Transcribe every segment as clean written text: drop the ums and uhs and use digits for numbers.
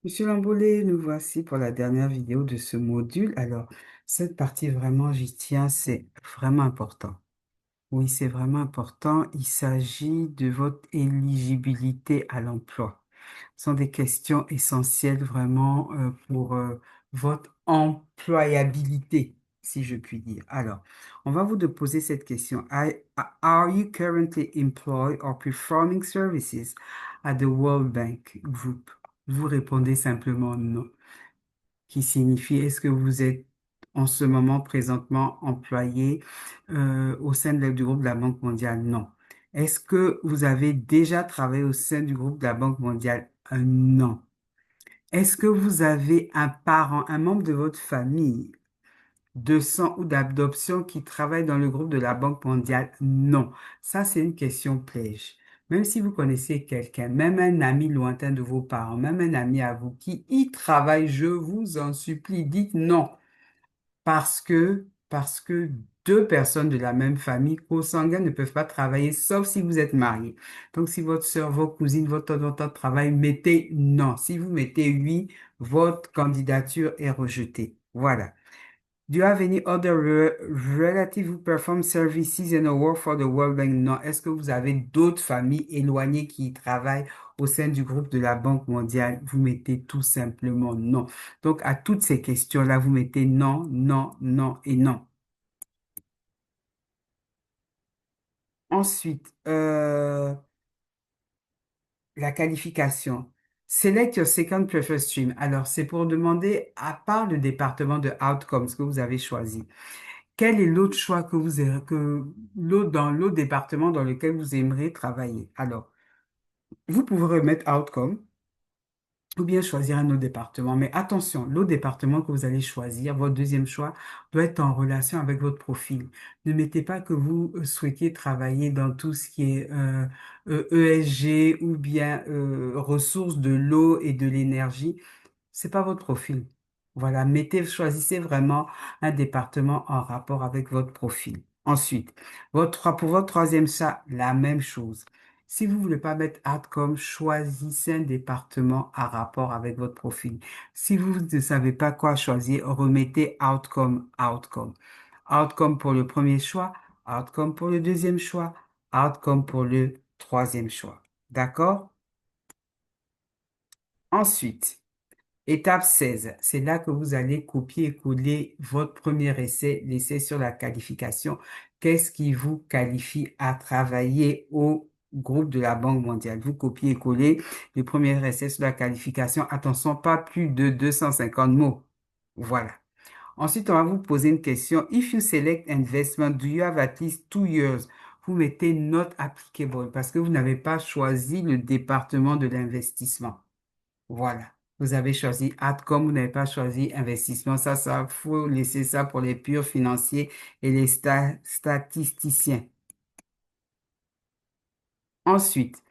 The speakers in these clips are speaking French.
Monsieur Lamboulé, nous voici pour la dernière vidéo de ce module. Alors, cette partie vraiment, j'y tiens, c'est vraiment important. Oui, c'est vraiment important. Il s'agit de votre éligibilité à l'emploi. Ce sont des questions essentielles vraiment pour votre employabilité, si je puis dire. Alors, on va vous de poser cette question. Are you currently employed or performing services at the World Bank Group? Vous répondez simplement non, qui signifie est-ce que vous êtes en ce moment présentement employé au sein du groupe de la Banque mondiale? Non. Est-ce que vous avez déjà travaillé au sein du groupe de la Banque mondiale? Non. Est-ce que vous avez un parent, un membre de votre famille de sang ou d'adoption qui travaille dans le groupe de la Banque mondiale? Non. Ça, c'est une question piège. Même si vous connaissez quelqu'un, même un ami lointain de vos parents, même un ami à vous qui y travaille, je vous en supplie, dites non. Parce que deux personnes de la même famille consanguine ne peuvent pas travailler, sauf si vous êtes mariés. Donc, si votre soeur, vos cousines, votre tante travaillent, mettez non. Si vous mettez oui, votre candidature est rejetée. Voilà. Do you have any other relative who perform services and work for the World Bank? Non. Est-ce que vous avez d'autres familles éloignées qui travaillent au sein du groupe de la Banque mondiale? Vous mettez tout simplement non. Donc, à toutes ces questions-là, vous mettez non, non, non et non. Ensuite, la qualification. Select your second preferred stream. Alors, c'est pour demander, à part le département de outcomes que vous avez choisi, quel est l'autre choix que vous aimez, dans l'autre département dans lequel vous aimeriez travailler? Alors, vous pouvez remettre outcome ou bien choisir un autre département. Mais attention, l'autre département que vous allez choisir, votre deuxième choix, doit être en relation avec votre profil. Ne mettez pas que vous souhaitiez travailler dans tout ce qui est ESG ou bien ressources de l'eau et de l'énergie. C'est pas votre profil. Voilà, choisissez vraiment un département en rapport avec votre profil. Ensuite, pour votre troisième chat, la même chose. Si vous voulez pas mettre outcome, choisissez un département en rapport avec votre profil. Si vous ne savez pas quoi choisir, remettez outcome, outcome. Outcome pour le premier choix, outcome pour le deuxième choix, outcome pour le troisième choix. D'accord? Ensuite, étape 16, c'est là que vous allez copier et coller votre premier essai, l'essai sur la qualification. Qu'est-ce qui vous qualifie à travailler au groupe de la Banque mondiale? Vous copiez et collez le premier essai sur la qualification. Attention, pas plus de 250 mots. Voilà. Ensuite, on va vous poser une question. If you select investment, do you have at least 2 years? Vous mettez not applicable parce que vous n'avez pas choisi le département de l'investissement. Voilà. Vous avez choisi Outcome, vous n'avez pas choisi investissement. Ça, faut laisser ça pour les purs financiers et les statisticiens. Ensuite,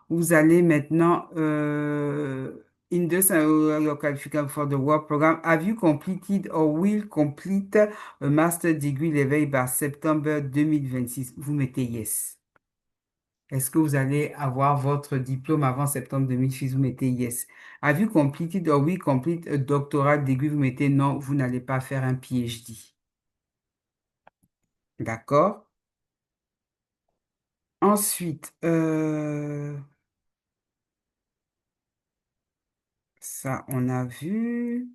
vous allez maintenant, in this, your qualification for the work program, have you completed or will complete a master degree level by September 2026? Vous mettez yes. Est-ce que vous allez avoir votre diplôme avant septembre 2006? Vous mettez yes. Have you completed or we complete a doctoral degree? Vous mettez non, vous n'allez pas faire un PhD. D'accord? Ensuite, ça, on a vu.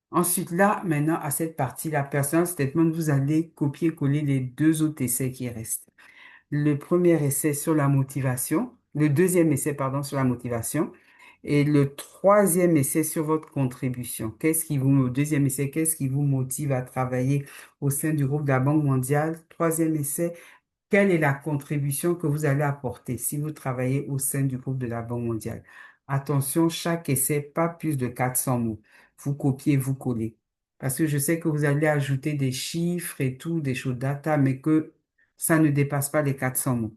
Ensuite, là, maintenant, à cette partie, la personal statement, vous allez copier-coller les deux autres essais qui restent. Le premier essai sur la motivation, le deuxième essai, pardon, sur la motivation, et le troisième essai sur votre contribution. Deuxième essai, qu'est-ce qui vous motive à travailler au sein du groupe de la Banque mondiale? Troisième essai, quelle est la contribution que vous allez apporter si vous travaillez au sein du groupe de la Banque mondiale? Attention, chaque essai, pas plus de 400 mots. Vous copiez, vous collez. Parce que je sais que vous allez ajouter des chiffres et tout, des choses data, mais que ça ne dépasse pas les 400 mots.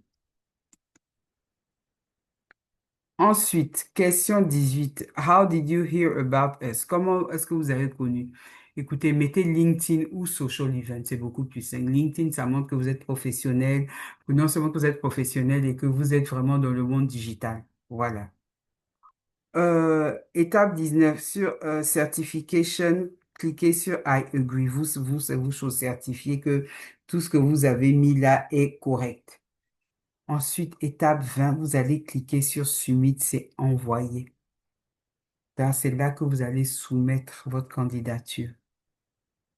Ensuite, question 18. How did you hear about us? Comment est-ce que vous avez connu? Écoutez, mettez LinkedIn ou Social Event, c'est beaucoup plus simple. LinkedIn, ça montre que vous êtes professionnel, non seulement que vous êtes professionnel et que vous êtes vraiment dans le monde digital. Voilà. Étape 19 sur Certification, cliquez sur I agree. Vous certifiez que tout ce que vous avez mis là est correct. Ensuite, étape 20, vous allez cliquer sur Submit, c'est envoyer. C'est là que vous allez soumettre votre candidature.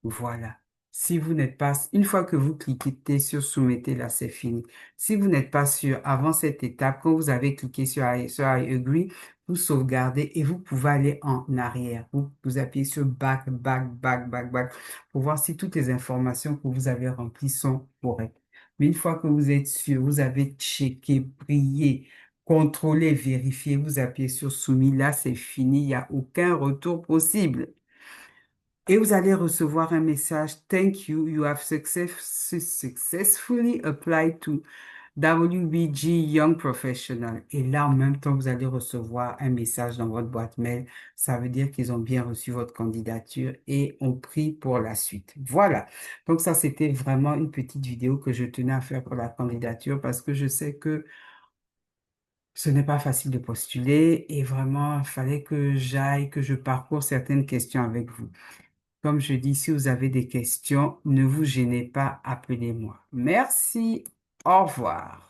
Voilà. Si vous n'êtes pas, une fois que vous cliquez sur soumettez, là, c'est fini. Si vous n'êtes pas sûr, avant cette étape, quand vous avez cliqué sur I agree, vous sauvegardez et vous pouvez aller en arrière. Vous appuyez sur back pour voir si toutes les informations que vous avez remplies sont correctes. Mais une fois que vous êtes sûr, vous avez checké, prié, contrôlé, vérifié, vous appuyez sur soumis, là, c'est fini. Il n'y a aucun retour possible. Et vous allez recevoir un message. Thank you, you have successfully applied to WBG Young Professional. Et là, en même temps, vous allez recevoir un message dans votre boîte mail. Ça veut dire qu'ils ont bien reçu votre candidature et ont pris pour la suite. Voilà. Donc ça, c'était vraiment une petite vidéo que je tenais à faire pour la candidature parce que je sais que ce n'est pas facile de postuler et vraiment, il fallait que j'aille, que je parcours certaines questions avec vous. Comme je dis, si vous avez des questions, ne vous gênez pas, appelez-moi. Merci. Au revoir.